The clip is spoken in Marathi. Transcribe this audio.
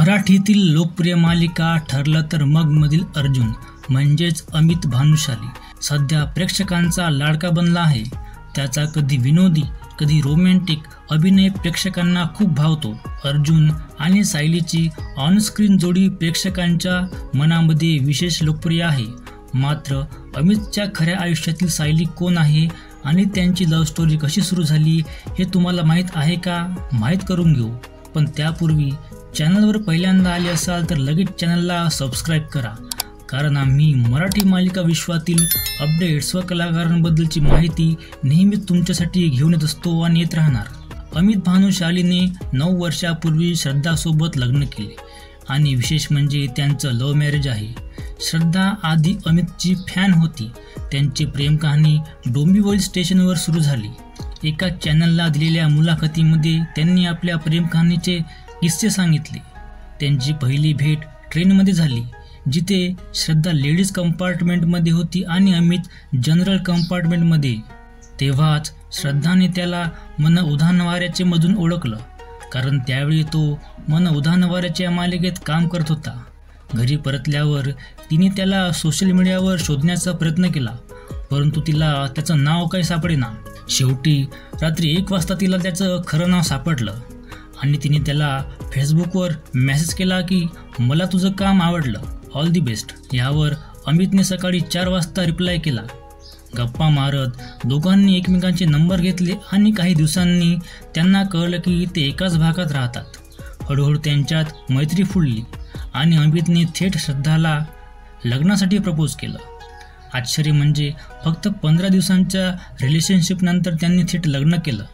मराठीतील लोकप्रिय मालिका ठरलं तर मगमधील अर्जुन म्हणजेच अमित भानुशाली सध्या प्रेक्षकांचा लाडका बनला आहे. त्याचा कधी विनोदी कधी रोमॅन्टिक अभिनय प्रेक्षकांना खूप भावतो. अर्जुन आणि सायलीची ऑनस्क्रीन जोडी प्रेक्षकांच्या मनामध्ये विशेष लोकप्रिय आहे. मात्र अमितच्या खऱ्या आयुष्यातील सायली कोण आहे आणि त्यांची लव्ह स्टोरी कशी सुरू झाली हे तुम्हाला माहीत आहे का? माहीत करून घेऊ. पण त्यापूर्वी चॅनलवर पहिल्यांदा आले असाल तर लगेच चॅनलला सबस्क्राईब करा, कारण आम्ही मराठी मालिका विश्वातील अपडेट्स व कलाकारांबद्दलची माहिती नेहमीच तुमच्यासाठी घेऊन येत असतो आणि येत राहणार. अमित भानुशालीने 9 वर्षापूर्वी श्रद्धासोबत लग्न केले आणि विशेष म्हणजे त्यांचं लव्ह मॅरेज आहे. श्रद्धा आधी अमितची फॅन होती. त्यांची प्रेम कहाणी डोंबिवली स्टेशनवर सुरू झाली. एका चॅनलला दिलेल्या मुलाखतीमध्ये त्यांनी आपल्या प्रेम कहाणीचे किस्से सांगितले. त्यांची पहिली भेट ट्रेनमध्ये झाली, जिथे श्रद्धा लेडीज कंपार्टमेंटमध्ये होती आणि अमित जनरल कंपार्टमेंटमध्ये. तेव्हाच श्रद्धाने त्याला मन उधाण वाऱ्याचे मधून ओळखलं, कारण त्यावेळी तो मन उधाण वाऱ्याच्या मालिकेत काम करत होता. घरी परतल्यावर तिने त्याला सोशल मीडियावर शोधण्याचा प्रयत्न केला, परंतु तिला त्याचं नाव काही सापडेना. शेवटी रात्री 1 वाजता तिला त्याचं खरं नाव सापडलं आणि तिने त्याला फेसबुकवर मेसेज केला की मला तुझं काम आवडलं, ऑल दी बेस्ट. यावर अमितने सकाळी 4 वाजता रिप्लाय केला. गप्पा मारत दोघांनी एकमेकांचे नंबर घेतले आणि काही दिवसांनी त्यांना कळलं की ते एकाच भागात राहतात. हळूहळू त्यांच्यात मैत्री फुलली आणि अमितने थेट श्रद्धाला लग्नासाठी प्रपोज केलं. आश्चर्य म्हणजे फक्त 15 दिवसांच्या रिलेशनशिपनंतर त्यांनी थेट लग्न केलं.